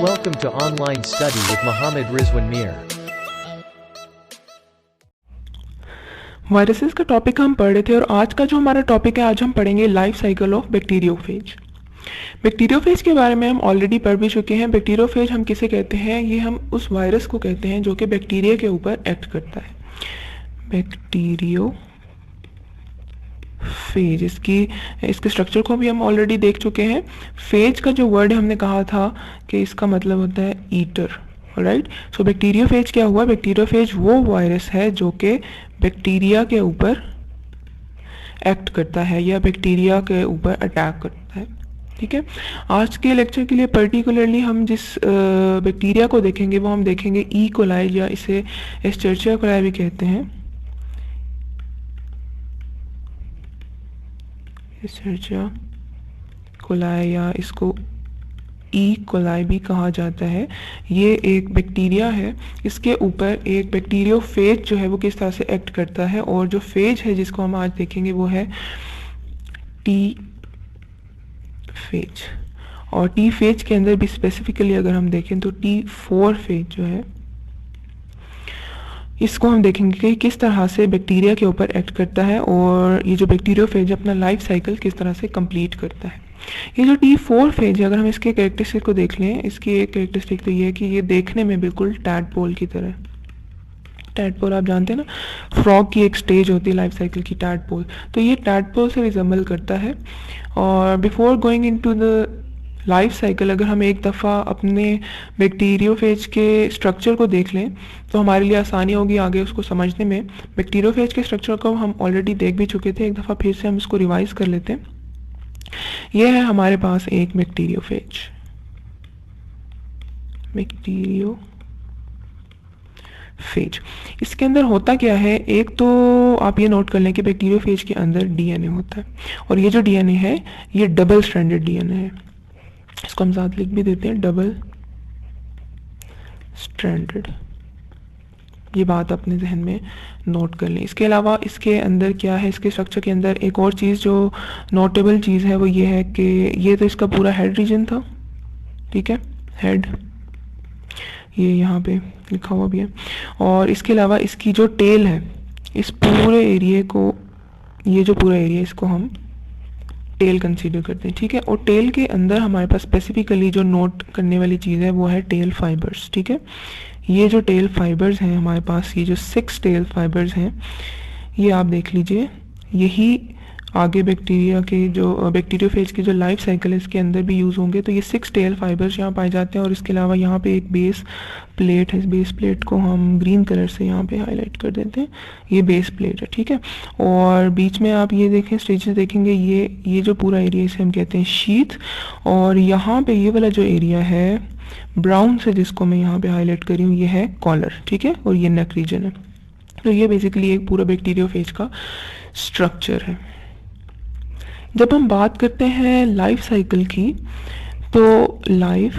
Welcome to Online Study with Mohammed Rizwan Mir. Viruses का topic हम पढ़ रहे थे और आज का जो हमारा टॉपिक है, आज हम पढ़ेंगे life cycle of bacteriophage. Bacteriophage के बारे में हम ऑलरेडी पढ़ भी चुके हैं। बैक्टीरियोफेज हम किसे कहते हैं? ये हम उस वायरस को कहते हैं जो कि बैक्टीरिया के ऊपर एक्ट करता है। बैक्टीरियोफेज, इसके स्ट्रक्चर को भी हम ऑलरेडी देख चुके हैं। फेज का जो वर्ड हमने कहा था कि इसका मतलब होता है ईटर, राइट। सो बैक्टीरियोफेज क्या हुआ? बैक्टीरियोफेज वो वायरस है जो कि बैक्टीरिया के ऊपर एक्ट करता है या बैक्टीरिया के ऊपर अटैक करता है, ठीक है। आज के लेक्चर के लिए पर्टिकुलरली हम जिस बैक्टीरिया को देखेंगे वो हम देखेंगे ई कोलाई, या इसे एस्चेरिचिया कोलाई भी कहते हैं। एस्चेरिचिया कोलाई या इसको ई कोलाई भी कहा जाता है। ये एक बैक्टीरिया है, इसके ऊपर एक बैक्टीरियोफेज जो है वो किस तरह से एक्ट करता है, और जो फेज है जिसको हम आज देखेंगे वो है टी फेज। और टी फेज के अंदर भी स्पेसिफिकली अगर हम देखें तो T4 फेज जो है, इसको हम देखेंगे कि किस तरह से बैक्टीरिया के ऊपर एक्ट करता है और ये जो बैक्टीरियोफेज अपना लाइफ साइकिल किस तरह से कंप्लीट करता है। ये जो T4 फेज है, अगर हम इसके कैरेक्टरिस्टिक को देख लें, इसकी एक कैरेक्टरिस्टिक तो ये है कि ये देखने में बिल्कुल टैडपोल की तरह। टैडपोल आप जानते हैं ना, फ्रॉग की एक स्टेज होती है लाइफ साइकिल की, टैडपोल। तो ये टैडपोल से रिजेंबल करता है। और before going into the life cycle, अगर हम एक दफ़ा अपने बैक्टीरियोफेज के स्ट्रक्चर को देख लें तो हमारे लिए आसानी होगी आगे उसको समझने में। बैक्टीरियोफेज के स्ट्रक्चर को हम ऑलरेडी देख भी चुके थे, एक दफ़ा फिर से हम इसको रिवाइज कर लेते हैं। यह है हमारे पास एक बैक्टीरियोफेज। बैक्टीरियोफेज, इसके अंदर होता क्या है? एक तो आप ये नोट कर लें कि बैक्टीरियोफेज के अंदर डीएनए होता है, और ये जो डीएनए है ये डबल स्ट्रैंडेड डीएनए है। इसको हम साथ लिख भी देते हैं, डबल स्ट्रैंडेड। ये बात अपने जहन में नोट कर लें। इसके अलावा इसके अंदर क्या है, इसके स्ट्रक्चर के अंदर एक और चीज़ जो नोटेबल चीज़ है वो ये है कि ये तो इसका पूरा हेड रीजन था, ठीक है, हेड, ये यहाँ पे लिखा हुआ भी है। और इसके अलावा इसकी जो टेल है, इस पूरे एरिया को, ये जो पूरा एरिया, इसको हम टेल कंसीडर करते हैं, ठीक है। और टेल के अंदर हमारे पास स्पेसिफिकली जो नोट करने वाली चीज़ है वो है टेल फाइबर्स, ठीक है। ये जो टेल फाइबर्स हैं हमारे पास, ये जो 6 टेल फाइबर्स हैं, ये आप देख लीजिए, यही आगे बैक्टीरिया के जो बैक्टीरियोफेज की जो लाइफ साइकिल है इसके अंदर भी यूज़ होंगे। तो ये 6 टेल फाइबर्स यहाँ पाए जाते हैं। और इसके अलावा यहाँ पे एक बेस प्लेट है, इस बेस प्लेट को हम ग्रीन कलर से यहाँ पे हाईलाइट कर देते हैं, ये बेस प्लेट है, ठीक है। और बीच में आप ये देखें, स्टेजेस देखेंगे, ये जो पूरा एरिया इसे हम कहते हैं शीथ। और यहाँ पे ये वाला जो एरिया है ब्राउन से, जिसको मैं यहाँ पे हाईलाइट करी हूँ, ये है कॉलर, ठीक है, और ये नेक रीजन है। तो ये बेसिकली एक पूरा बैक्टीरियोफेज का स्ट्रक्चर है। जब हम बात करते हैं लाइफ साइकिल की, तो लाइफ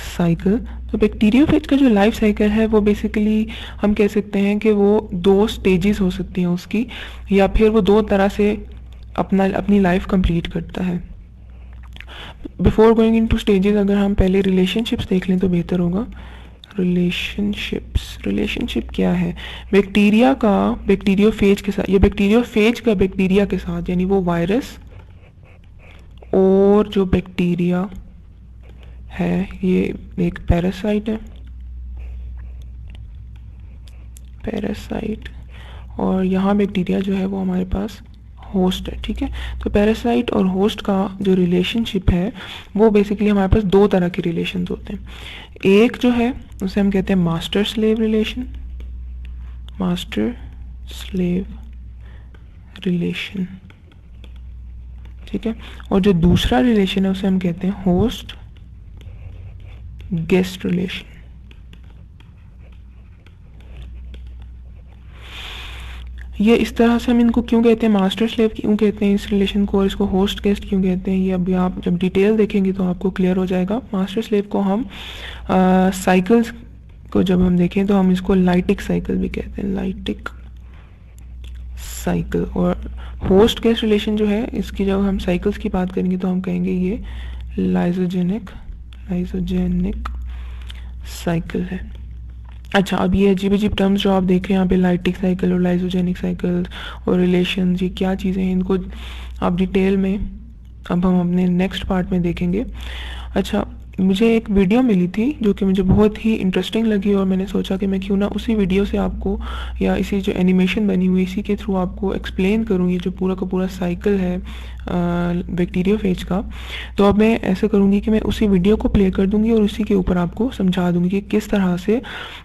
साइकिल, तो बैक्टीरियोफेज का जो लाइफ साइकिल है वो बेसिकली हम कह सकते हैं कि वो 2 स्टेजेस हो सकती हैं उसकी, या फिर वो 2 तरह से अपनी लाइफ कंप्लीट करता है। बिफोर गोइंग इनटू स्टेजेस, अगर हम पहले रिलेशनशिप्स देख लें तो बेहतर होगा। रिलेशनशिप क्या है? बैक्टीरिया का बैक्टीरियोफेज के साथ, या बैक्टीरियोफेज का बैक्टीरिया के साथ, यानी वो वायरस और जो बैक्टीरिया है, ये एक पैरासाइट है, पैरासाइट, और यहाँ बैक्टीरिया जो है वो हमारे पास होस्ट है, ठीक है। तो पैरासाइट और होस्ट का जो रिलेशनशिप है वो बेसिकली हमारे पास 2 तरह के रिलेशंस होते हैं। एक जो है उसे हम कहते हैं master slave relation, master slave relation, ठीक है। और जो दूसरा रिलेशन है उसे हम कहते हैं होस्ट गेस्ट रिलेशन। ये इस तरह से हम इनको क्यों कहते हैं, मास्टर स्लेव क्यों कहते हैं इस रिलेशन को, और इसको होस्ट गेस्ट क्यों कहते हैं, ये अभी आप जब डिटेल देखेंगे तो आपको क्लियर हो जाएगा। मास्टर स्लेव को हम साइकिल्स को जब हम देखें तो हम इसको लाइटिक साइकिल भी कहते हैं, लाइटिक साइकिल। और होस्ट गेस्ट रिलेशन जो है, इसकी जब हम साइकिल्स की बात करेंगे तो हम कहेंगे ये लाइजोजेनिक साइकिल है। अच्छा, अब ये अजीब अजीब टर्म्स जो आप देख रहे हैं यहाँ पे, लाइटिक साइकिल और लाइजोजेनिक साइकिल और रिलेशंस, ये क्या चीज़ें हैं, इनको आप डिटेल में अब हम अपने नेक्स्ट पार्ट में देखेंगे। अच्छा, मुझे एक वीडियो मिली थी जो कि मुझे बहुत ही इंटरेस्टिंग लगी और मैंने सोचा कि मैं क्यों ना उसी वीडियो से आपको, या इसी जो एनिमेशन बनी हुई इसी के थ्रू आपको एक्सप्लेन करूँ ये जो पूरा का पूरा साइकिल है बैक्टीरियोफेज का। तो अब मैं ऐसा करूँगी कि मैं उसी वीडियो को प्ले कर दूँगी और उसी के ऊपर आपको समझा दूँगी कि किस तरह से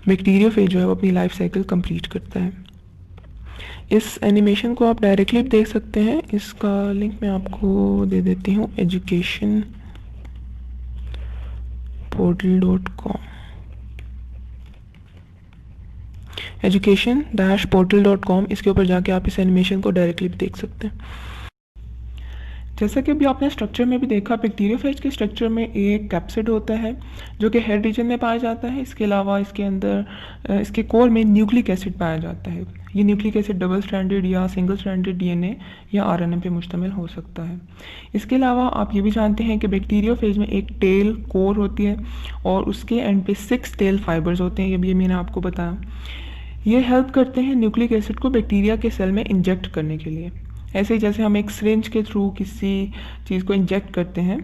बैक्टीरियोफेज जो है वो अपनी लाइफ साइकिल कंप्लीट करता है। इस एनिमेशन को आप डायरेक्टली देख सकते हैं, इसका लिंक मैं आपको दे देती हूँ, educationportal.com, education-portal.com, इसके ऊपर जाके आप इस एनिमेशन को डायरेक्टली देख सकते हैं। जैसा कि अभी आपने स्ट्रक्चर में भी देखा, बैक्टीरियोफेज के स्ट्रक्चर में एक कैप्सिड होता है जो कि हेड रीजन में पाया जाता है। इसके अलावा इसके अंदर इसके कोर में न्यूक्लिक एसिड पाया जाता है। ये न्यूक्लिक एसिड डबल स्ट्रैंडेड या सिंगल स्ट्रैंडेड डीएनए या आरएनए पे मुश्तमिल हो सकता है। इसके अलावा आप ये भी जानते हैं कि बैक्टीरियोफेज में एक टेल कोर होती है और उसके एंड पे 6 टेल फाइबर्स होते हैं। ये भी मैंने आपको बताया। ये हेल्प करते हैं न्यूक्लिक एसिड को बैक्टीरिया के सेल में इंजेक्ट करने के लिए, ऐसे ही जैसे हम एक सिरिंज के थ्रू किसी चीज़ को इंजेक्ट करते हैं।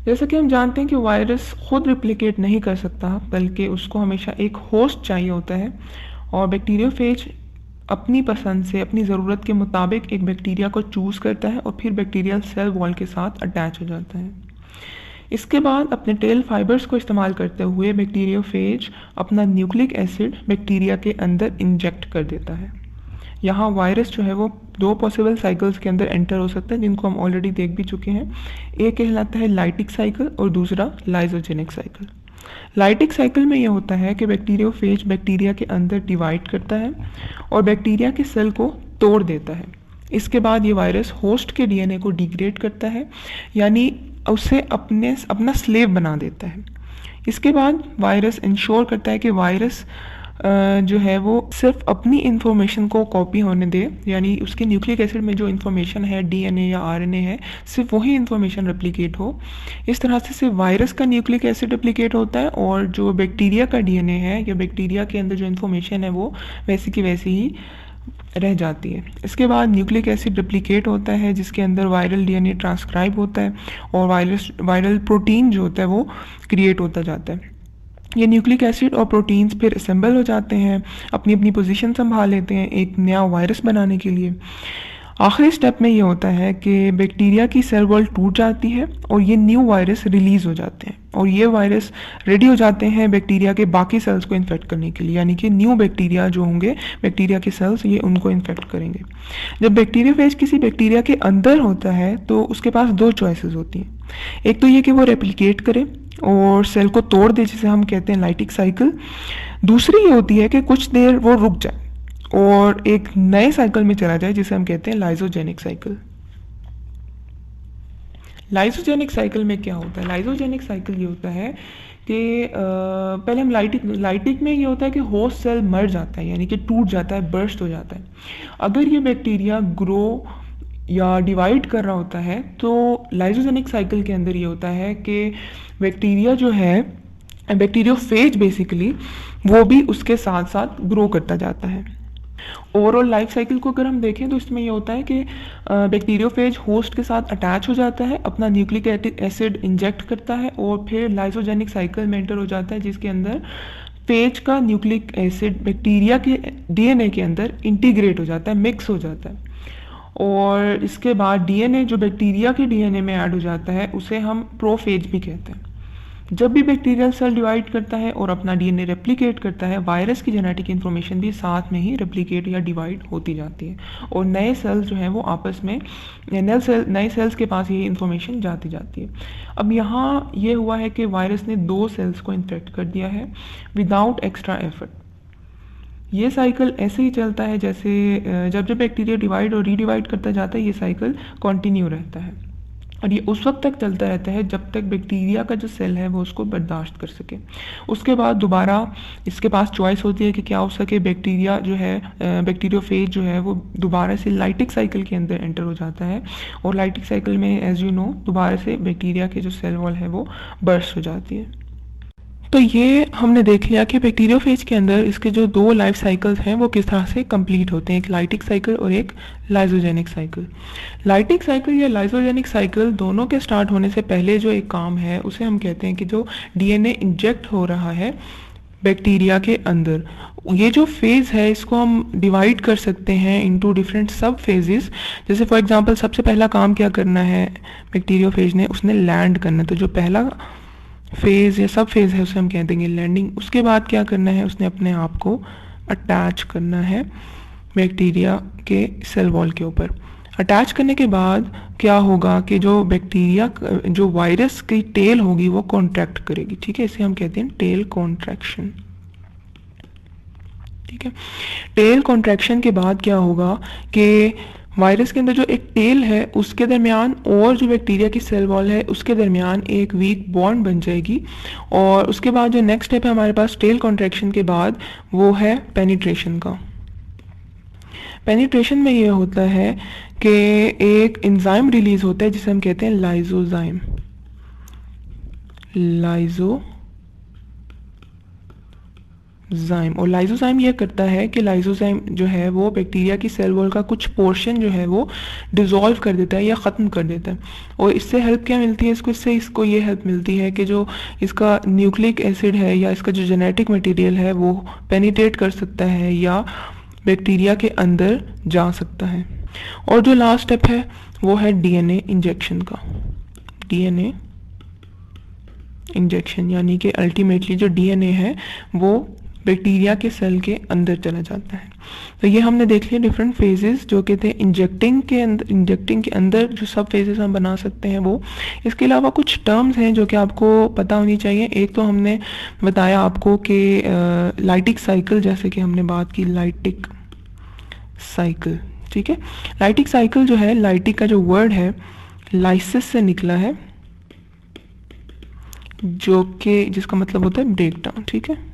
जैसा कि हम जानते हैं कि वायरस खुद रिप्लिकेट नहीं कर सकता, बल्कि उसको हमेशा एक होस्ट चाहिए होता है और बैक्टीरियोफेज अपनी पसंद से, अपनी ज़रूरत के मुताबिक एक बैक्टीरिया को चूज़ करता है और फिर बैक्टीरियल सेल वॉल के साथ अटैच हो जाता है। इसके बाद अपने टेल फाइबर्स को इस्तेमाल करते हुए बैक्टीरियोफेज अपना न्यूक्लिक एसिड बैक्टीरिया के अंदर इंजेक्ट कर देता है। यहाँ वायरस जो है वो 2 पॉसिबल साइकिल्स के अंदर एंटर हो सकता है, जिनको हम ऑलरेडी देख भी चुके हैं। एक कहलाता है लाइटिक साइकिल और दूसरा लाइजोजेनिक साइकिल। लाइटिक साइकिल में यह होता है कि बैक्टीरियोफेज बैक्टीरिया के अंदर डिवाइड करता है और बैक्टीरिया के सेल को तोड़ देता है। इसके बाद ये वायरस होस्ट के डीएनए को डिग्रेड करता है, यानी उसे अपना स्लेव बना देता है। इसके बाद वायरस इंश्योर करता है कि वायरस जो है वो सिर्फ अपनी इंफॉर्मेशन को कॉपी होने दे, यानी उसके न्यूक्लिक एसिड में जो इन्फॉर्मेशन है, डीएनए या आरएनए है, सिर्फ वही इंफॉर्मेशन रेप्लिकेट हो। इस तरह से सिर्फ वायरस का न्यूक्लिक एसिड रेप्लिकेट होता है और जो बैक्टीरिया का डीएनए है या बैक्टीरिया के अंदर जो इन्फॉर्मेशन है वो वैसी की वैसी ही रह जाती है। इसके बाद न्यूक्लिक एसिड रेप्लिकेट होता है जिसके अंदर वायरल डीएनए ट्रांसक्राइब होता है और वायरल प्रोटीन जो होता है वो क्रिएट होता जाता है। ये न्यूक्लिक एसिड और प्रोटीन्स फिर असेंबल हो जाते हैं, अपनी अपनी पोजीशन संभाल लेते हैं एक नया वायरस बनाने के लिए। आखिरी स्टेप में ये होता है कि बैक्टीरिया की सेल वॉल टूट जाती है और ये न्यू वायरस रिलीज़ हो जाते हैं और ये वायरस रेडी हो जाते हैं बैक्टीरिया के बाकी सेल्स को इन्फेक्ट करने के लिए, यानी कि न्यू बैक्टीरिया जो होंगे, बैक्टीरिया के सेल्स, ये उनको इन्फेक्ट करेंगे। जब बैक्टीरियोफेज किसी बैक्टीरिया के अंदर होता है तो उसके पास 2 चॉइसेस होती हैं। एक तो ये कि वो रेप्लिकेट करे और सेल को तोड़ दे, जिसे हम कहते हैं लाइटिक साइकिल। दूसरी ये होती है कि कुछ देर वो रुक जाए और एक नए साइकिल में चला जाए, जिसे हम कहते हैं लाइजोजेनिक साइकिल। लाइजोजेनिक साइकिल में क्या होता है? लाइजोजेनिक साइकिल ये होता है कि पहले हम लाइटिक में ये होता है कि होस्ट सेल मर जाता है, यानी कि टूट जाता है, बर्स्ट हो जाता है। अगर ये बैक्टीरिया ग्रो या डिवाइड कर रहा होता है तो लाइजोजेनिक साइकिल के अंदर ये होता है कि बैक्टीरिया जो है, बैक्टीरियोफेज बेसिकली, वो भी उसके साथ साथ ग्रो करता जाता है। ओवरऑल लाइफ साइकिल को अगर हम देखें तो इसमें यह होता है कि बैक्टीरियोफेज होस्ट के साथ अटैच हो जाता है, अपना न्यूक्लिक एसिड इंजेक्ट करता है और फिर लाइजोजेनिक साइकिल में एंटर हो जाता है, जिसके अंदर फेज का न्यूक्लिक एसिड बैक्टीरिया के डीएनए के अंदर इंटीग्रेट हो जाता है, मिक्स हो जाता है। और इसके बाद डीएनए जो बैक्टीरिया के डीएनए में ऐड हो जाता है उसे हम प्रोफेज भी कहते हैं। जब भी बैक्टीरियल सेल डिवाइड करता है और अपना डीएनए रेप्लिकेट करता है, वायरस की जेनेटिक इन्फॉर्मेशन भी साथ में ही रेप्लिकेट या डिवाइड होती जाती है और नए सेल्स जो हैं वो आपस में, नए सेल्स के पास ये इन्फॉर्मेशन जाती जाती है। अब यहाँ ये हुआ है कि वायरस ने 2 सेल्स को इन्फेक्ट कर दिया है विदाउट एक्स्ट्रा एफर्ट। ये साइकिल ऐसे ही चलता है जैसे जब जब बैक्टीरिया डिवाइड और रीडिवाइड करता जाता है, ये साइकिल कंटिन्यू रहता है। और ये उस वक्त तक चलता रहता है जब तक बैक्टीरिया का जो सेल है वो उसको बर्दाश्त कर सके। उसके बाद दोबारा इसके पास चॉइस होती है कि क्या हो सके, बैक्टीरिया जो है बैक्टीरियोफेज जो है वो दोबारा से लाइटिक साइकिल के अंदर एंटर हो जाता है, और लाइटिक साइकिल में एज यू नो दोबारा से बैक्टीरिया के जो सेल वॉल है वो बर्स्ट हो जाती है। तो ये हमने देख लिया कि बैक्टीरियोफेज के अंदर इसके जो दो लाइफ साइकिल्स हैं वो किस तरह से कंप्लीट होते हैं, एक लाइटिक साइकिल और एक लाइजोजेनिक साइकिल। लाइटिक साइकिल या लाइजोजेनिक साइकिल दोनों के स्टार्ट होने से पहले जो एक काम है उसे हम कहते हैं कि जो डीएनए इंजेक्ट हो रहा है बैक्टीरिया के अंदर, ये जो फेज़ है इसको हम डिवाइड कर सकते हैं इनटू डिफरेंट सब फेजेस। जैसे फॉर एग्जांपल सबसे पहला काम क्या करना है बैक्टीरियोफेज ने, उसने लैंड करना, तो जो पहला फेज़ या सब फेज़ है उसे हम कह देंगे लैंडिंग। उसके बाद क्या करना है, उसने अपने आप को अटैच करना है बैक्टीरिया के सेल वॉल के ऊपर। अटैच करने के बाद क्या होगा कि जो बैक्टीरिया जो वायरस की टेल होगी वो कॉन्ट्रैक्ट करेगी, ठीक है, इसे हम कहते हैं टेल कॉन्ट्रैक्शन, ठीक है। टेल कॉन्ट्रैक्शन के बाद क्या होगा कि वायरस के अंदर जो एक टेल है उसके दरमियान और जो बैक्टीरिया की सेल वॉल है उसके दरमियान एक वीक बॉन्ड बन जाएगी, और उसके बाद जो नेक्स्ट स्टेप है हमारे पास टेल कॉन्ट्रैक्शन के बाद वो है पेनिट्रेशन का। पेनिट्रेशन में ये होता है कि एक एंजाइम रिलीज होता है जिसे हम कहते हैं लाइजोजाइम। और लाइजोजाइम ये करता है कि लाइजोजाइम जो है वो बैक्टीरिया की सेल वॉल का कुछ पोर्शन जो है वो डिसॉल्व कर देता है या ख़त्म कर देता है। और इससे हेल्प क्या मिलती है इसको ये हेल्प मिलती है कि जो इसका न्यूक्लिक एसिड है या इसका जो जेनेटिक मटेरियल है वो पेनिट्रेट कर सकता है या बैक्टीरिया के अंदर जा सकता है। और जो लास्ट स्टेप है वो है डीएनए इंजेक्शन का। डीएनए इंजेक्शन यानी कि अल्टीमेटली जो डीएनए है वो बैक्टीरिया के सेल के अंदर चला जाता है। तो ये हमने देख लिया डिफरेंट फेजेस जो कि थे इंजेक्टिंग के अंदर जो सब फेजेस हम बना सकते हैं वो। इसके अलावा कुछ टर्म्स हैं जो कि आपको पता होनी चाहिए। एक तो हमने बताया आपको कि लाइटिक साइकिल, जैसे कि हमने बात की लाइटिक साइकिल, ठीक है। लाइटिक साइकिल जो है, लाइटिक का जो वर्ड है लाइसिस से निकला है जो कि जिसका मतलब होता है ब्रेक डाउन, ठीक है।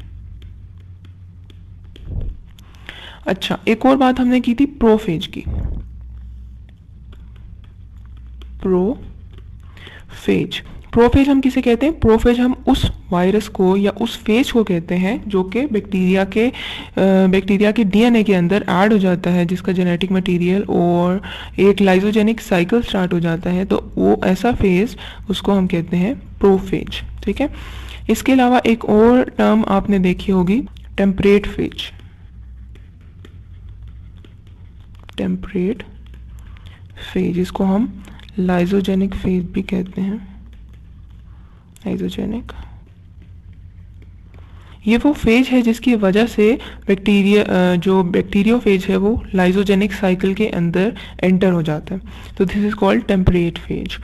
अच्छा, एक और बात हमने की थी प्रोफेज की। प्रोफेज हम किसे कहते हैं? प्रोफेज हम उस वायरस को या उस फेज को कहते हैं जो कि बैक्टीरिया के डीएनए के अंदर ऐड हो जाता है, जिसका जेनेटिक मटेरियल और एक लाइजोजेनिक साइकिल स्टार्ट हो जाता है। तो वो ऐसा फेज उसको हम कहते हैं प्रोफेज, ठीक है। इसके अलावा एक और टर्म आपने देखी होगी टेम्परेट फेज। टेम्परेट फेज, इसको हम लाइजोजेनिक फेज भी कहते हैं। लाइजोजेनिक, ये वो फेज है जिसकी वजह से जो बैक्टीरियोफेज है वो लाइजोजेनिक साइकिल के अंदर एंटर हो जाता है। तो this is called temperate phase.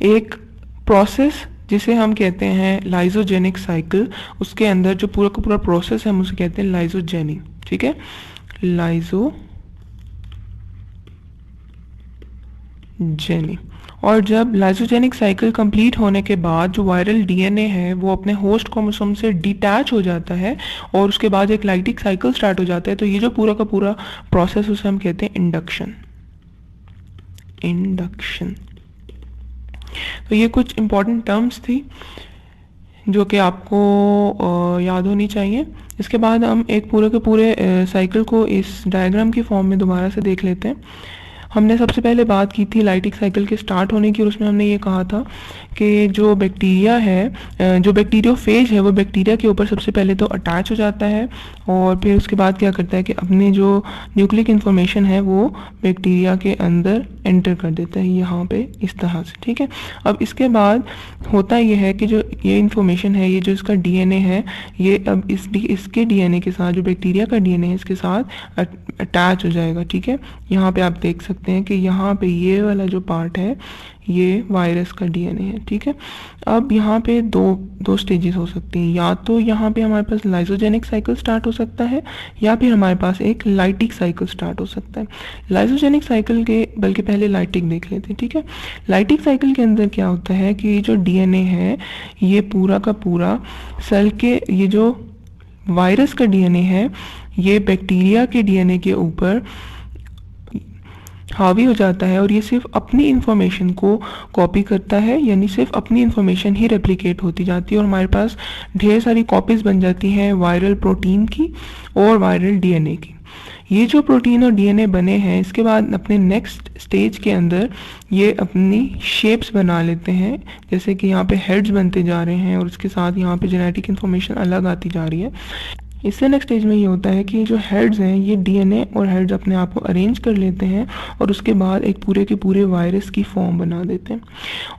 एक प्रोसेस जिसे हम कहते हैं लाइजोजेनिक साइकिल, उसके अंदर जो पूरा का पूरा प्रोसेस है हम उसे कहते हैं लाइजोजेनिक, ठीक है। लाइजोजेनिक। और जब लाइजोजेनिक साइकिल कंप्लीट होने के बाद जो वायरल डीएनए है वो अपने होस्ट क्रोमोसोम से डिटैच हो जाता है और उसके बाद एक लाइटिक साइकिल स्टार्ट हो जाता है। तो ये जो पूरा का पूरा प्रोसेस उसे हम कहते हैं इंडक्शन। तो ये कुछ इंपॉर्टेंट टर्म्स थी जो कि आपको याद होनी चाहिए। इसके बाद हम एक पूरे के पूरे साइकिल को इस डायग्राम की फॉर्म में दोबारा से देख लेते हैं। हमने सबसे पहले बात की थी लाइटिक साइकिल के स्टार्ट होने की, और उसमें हमने ये कहा था कि जो बैक्टीरिया है, जो बैक्टीरियोफेज है वो बैक्टीरिया के ऊपर सबसे पहले तो अटैच हो जाता है और फिर उसके बाद क्या करता है कि अपने जो न्यूक्लिक इन्फॉर्मेशन है वो बैक्टीरिया के अंदर एंटर कर देता है यहाँ पे इस तरह से, ठीक है। अब इसके बाद होता ये है कि जो ये इन्फॉर्मेशन है, ये जो इसका डीएनए है, ये अब इसके डीएनए के साथ, जो बैक्टीरिया का डीएनए है इसके साथ अटैच हो जाएगा, ठीक है। यहाँ पे आप देख सकते सकते हैं कि यहाँ पे ये वाला जो पार्ट है ये वायरस का डीएनए है, ठीक है। अब यहाँ पे दो स्टेजेस हो सकती हैं, या तो यहाँ पे हमारे पास लाइसोजेनिक साइकिल स्टार्ट हो सकता है या फिर हमारे पास एक लाइटिक साइकिल स्टार्ट हो सकता है। लाइसोजेनिक साइकिल के बल्कि पहले लाइटिक देख लेते हैं, ठीक है। लाइटिक साइकिल के अंदर क्या होता है कि जो डीएनए है ये पूरा का पूरा सेल के, ये जो वायरस का डीएनए है ये बैक्टीरिया के डीएनए के ऊपर हावी हो जाता है और ये सिर्फ अपनी इंफॉर्मेशन को कॉपी करता है, यानी सिर्फ अपनी इंफॉर्मेशन ही रेप्लिकेट होती जाती है और हमारे पास ढेर सारी कॉपीज़ बन जाती हैं वायरल प्रोटीन की और वायरल डीएनए की। ये जो प्रोटीन और डीएनए बने हैं इसके बाद अपने नेक्स्ट स्टेज के अंदर ये अपनी शेप्स बना लेते हैं, जैसे कि यहाँ पे हेड्स बनते जा रहे हैं और उसके साथ यहाँ पे जेनेटिक इन्फॉर्मेशन अलग आती जा रही है। इससे नेक्स्ट स्टेज में ये होता है कि जो हेड्स हैं ये डीएनए और हेड्स अपने आप को अरेंज कर लेते हैं और उसके बाद एक पूरे के पूरे वायरस की फॉर्म बना देते हैं।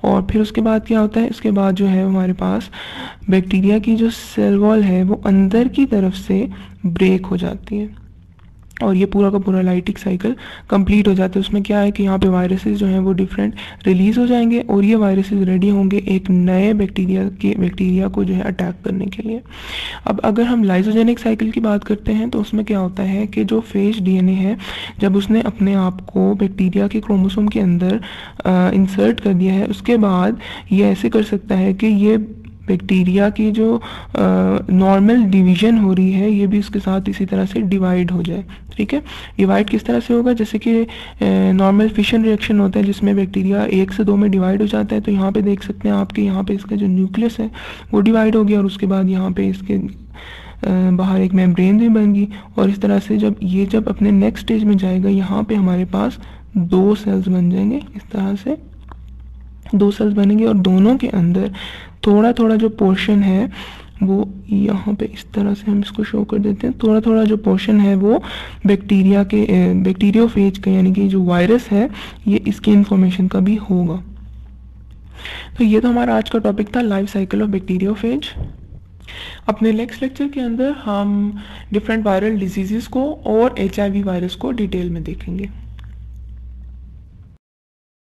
और फिर उसके बाद क्या होता है, इसके बाद जो है हमारे पास बैक्टीरिया की जो सेल वॉल है वो अंदर की तरफ से ब्रेक हो जाती है और ये पूरा का पूरा लाइटिक साइकिल कंप्लीट हो जाता है। उसमें क्या है कि यहाँ पे वायरसेस जो हैं वो डिफरेंट रिलीज़ हो जाएंगे और ये वायरसेस रेडी होंगे एक नए बैक्टीरिया को जो है अटैक करने के लिए। अब अगर हम लाइसोजेनिक साइकिल की बात करते हैं तो उसमें क्या होता है कि जो फेज डीएनए है जब उसने अपने आप को बैक्टीरिया के क्रोमोसोम के अंदर इंसर्ट कर दिया है उसके बाद ये ऐसे कर सकता है कि ये बैक्टीरिया की जो नॉर्मल डिवीजन हो रही है ये भी उसके साथ इसी तरह से डिवाइड हो जाए, ठीक है। डिवाइड किस तरह से होगा, जैसे कि नॉर्मल फिशन रिएक्शन होता है जिसमें बैक्टीरिया 1 से 2 में डिवाइड हो जाता है, तो यहाँ पे देख सकते हैं आपके यहाँ पे इसका जो न्यूक्लियस है वो डिवाइड हो गया और उसके बाद यहाँ पे इसके बाहर एक मेम्ब्रेन भी बन गई और इस तरह से जब अपने नेक्स्ट स्टेज में जाएगा यहाँ पे हमारे पास 2 सेल्स बन जाएंगे। इस तरह से 2 सेल्स बनेंगे और दोनों के अंदर थोड़ा थोड़ा जो पोर्शन है वो यहाँ पे इस तरह से हम इसको शो कर देते हैं, थोड़ा थोड़ा जो पोर्शन है वो बैक्टीरियोफेज का, यानी कि जो वायरस है ये इसकी इंफॉर्मेशन का भी होगा। तो ये तो हमारा आज का टॉपिक था, लाइफ साइकिल ऑफ बैक्टीरियोफेज। अपने नेक्स्ट लेक्चर के अंदर हम डिफरेंट वायरल डिजीज़ को और HIV वायरस को डिटेल में देखेंगे।